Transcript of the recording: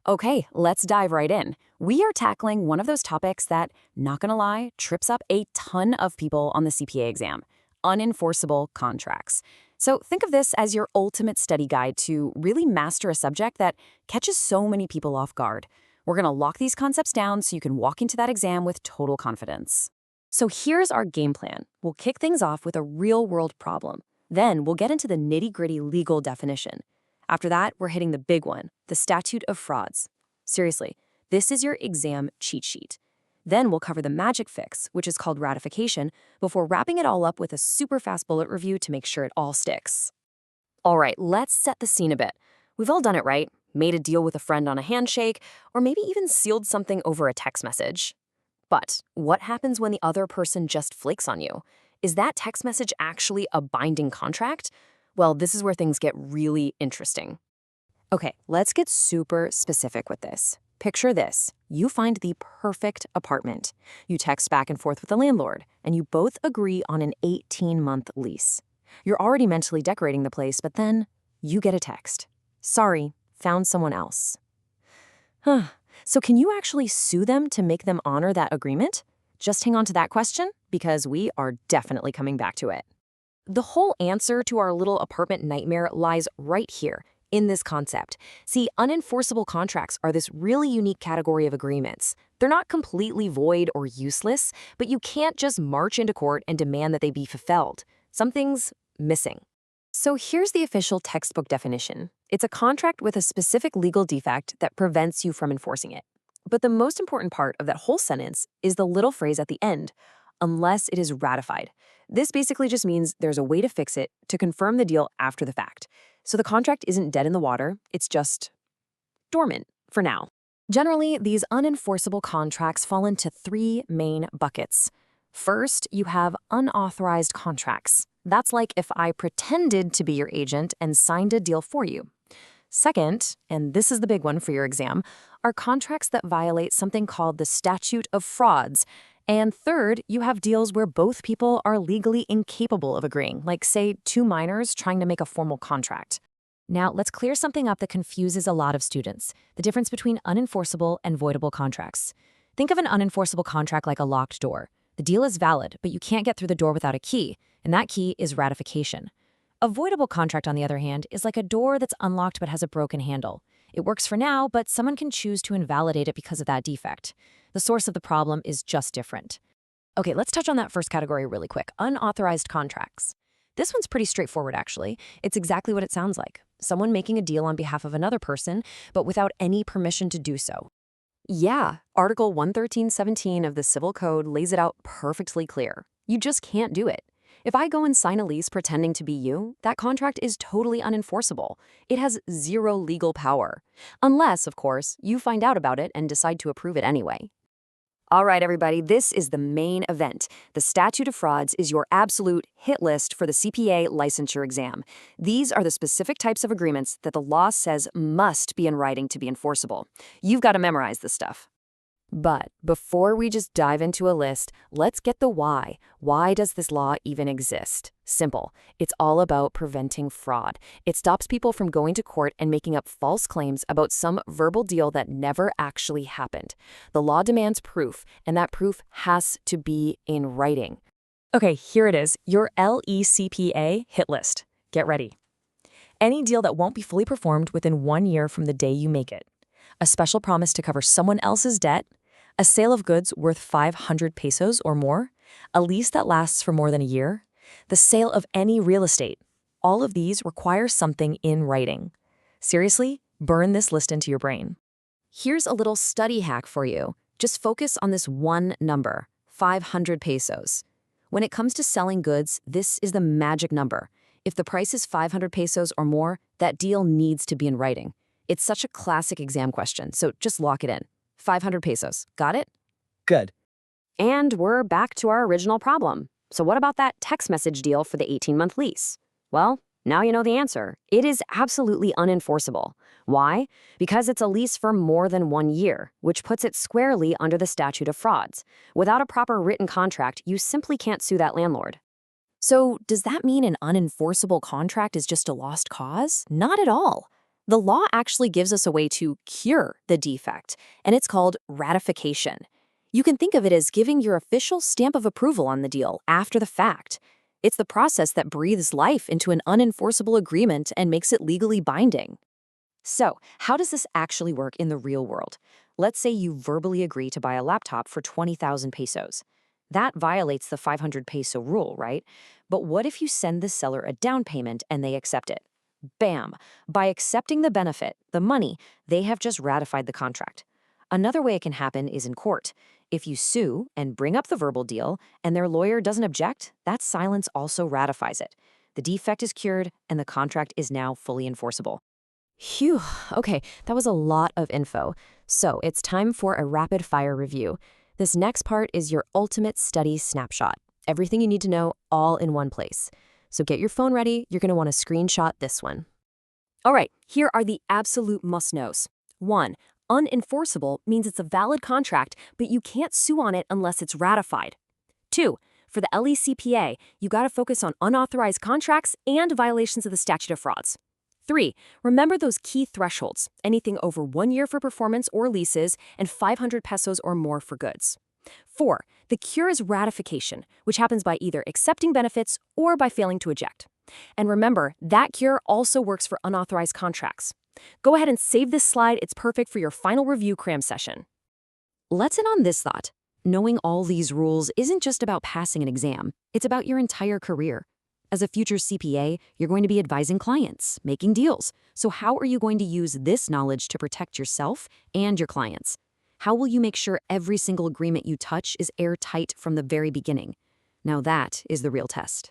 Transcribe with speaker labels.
Speaker 1: Okay, let's dive right in. We are tackling one of those topics that, not gonna lie, trips up a ton of people on the CPA exam: unenforceable contracts. So think of this as your ultimate study guide to really master a subject that catches so many people off guard. We're gonna lock these concepts down so you can walk into that exam with total confidence. So here's our game plan. We'll kick things off with a real-world problem. Then we'll get into the nitty-gritty legal definition. After that, we're hitting the big one, the Statute of Frauds. Seriously, this is your exam cheat sheet. Then we'll cover the magic fix, which is called ratification, before wrapping it all up with a super fast bullet review to make sure it all sticks. All right, let's set the scene a bit. We've all done it, right? Made a deal with a friend on a handshake, or maybe even sealed something over a text message. But what happens when the other person just flakes on you? Is that text message actually a binding contract? Well, this is where things get really interesting. Okay, let's get super specific with this. Picture this. You find the perfect apartment. You text back and forth with the landlord, and you both agree on an 18-month lease. You're already mentally decorating the place, but then you get a text. Sorry, found someone else. So can you actually sue them to make them honor that agreement? Just hang on to that question, because we are definitely coming back to it. The whole answer to our little apartment nightmare lies right here, in this concept. See, unenforceable contracts are this really unique category of agreements. They're not completely void or useless, but you can't just march into court and demand that they be fulfilled. Something's missing. So here's the official textbook definition. It's a contract with a specific legal defect that prevents you from enforcing it. But the most important part of that whole sentence is the little phrase at the end, unless it is ratified. This basically just means there's a way to fix it to confirm the deal after the fact. So the contract isn't dead in the water, it's just dormant for now. Generally, these unenforceable contracts fall into three main buckets. First, you have unauthorized contracts. That's like if I pretended to be your agent and signed a deal for you. Second, and this is the big one for your exam, are contracts that violate something called the Statute of Frauds. And third, you have deals where both people are legally incapable of agreeing, like, say, two minors trying to make a formal contract. Now, let's clear something up that confuses a lot of students: the difference between unenforceable and voidable contracts. Think of an unenforceable contract like a locked door. The deal is valid, but you can't get through the door without a key, and that key is ratification. A voidable contract, on the other hand, is like a door that's unlocked but has a broken handle. It works for now, but someone can choose to invalidate it because of that defect. The source of the problem is just different. Okay, let's touch on that first category really quick: unauthorized contracts. This one's pretty straightforward, actually. It's exactly what it sounds like: someone making a deal on behalf of another person, but without any permission to do so. Yeah, Article 113.17 of the Civil Code lays it out perfectly clear. You just can't do it. If I go and sign a lease pretending to be you, that contract is totally unenforceable. It has zero legal power. Unless, of course, you find out about it and decide to approve it anyway. All right, everybody, this is the main event. The Statute of Frauds is your absolute hit list for the CPA licensure exam. These are the specific types of agreements that the law says must be in writing to be enforceable. You've got to memorize this stuff. But before we just dive into a list, let's get the why. Why does this law even exist? Simple. It's all about preventing fraud. It stops people from going to court and making up false claims about some verbal deal that never actually happened. The law demands proof, and that proof has to be in writing. Okay, here it is, your LECPA hit list. Get ready. Any deal that won't be fully performed within 1 year from the day you make it. A special promise to cover someone else's debt. A sale of goods worth 500 pesos or more, a lease that lasts for more than a year, the sale of any real estate. All of these require something in writing. Seriously, burn this list into your brain. Here's a little study hack for you. Just focus on this one number, 500 pesos. When it comes to selling goods, this is the magic number. If the price is 500 pesos or more, that deal needs to be in writing. It's such a classic exam question, so just lock it in. 500 pesos. Got it?
Speaker 2: Good.
Speaker 1: And we're back to our original problem. So what about that text message deal for the 18-month lease? Well, now you know the answer. It is absolutely unenforceable. Why? Because it's a lease for more than 1 year, which puts it squarely under the Statute of Frauds. Without a proper written contract, you simply can't sue that landlord. So does that mean an unenforceable contract is just a lost cause? Not at all. The law actually gives us a way to cure the defect, and it's called ratification. You can think of it as giving your official stamp of approval on the deal after the fact. It's the process that breathes life into an unenforceable agreement and makes it legally binding. So, how does this actually work in the real world? Let's say you verbally agree to buy a laptop for 20,000 pesos. That violates the 500 peso rule, right? But what if you send the seller a down payment and they accept it? Bam! By accepting the benefit, the money, they have just ratified the contract. Another way it can happen is in court. If you sue and bring up the verbal deal and their lawyer doesn't object, that silence also ratifies it. The defect is cured and the contract is now fully enforceable. Phew, okay, that was a lot of info. So it's time for a rapid fire review. This next part is your ultimate study snapshot. Everything you need to know all in one place. So get your phone ready, you're gonna wanna screenshot this one. All right, here are the absolute must-knows. 1. Unenforceable means it's a valid contract, but you can't sue on it unless it's ratified. 2. For the LECPA, you gotta focus on unauthorized contracts and violations of the Statute of Frauds. 3. Remember those key thresholds, anything over 1 year for performance or leases and 500 pesos or more for goods. 4. The cure is ratification, which happens by either accepting benefits or by failing to eject. And remember, that cure also works for unauthorized contracts. Go ahead and save this slide. It's perfect for your final review cram session. Let's end on this thought. Knowing all these rules isn't just about passing an exam. It's about your entire career. As a future CPA, you're going to be advising clients, making deals. So how are you going to use this knowledge to protect yourself and your clients? How will you make sure every single agreement you touch is airtight from the very beginning? Now that is the real test.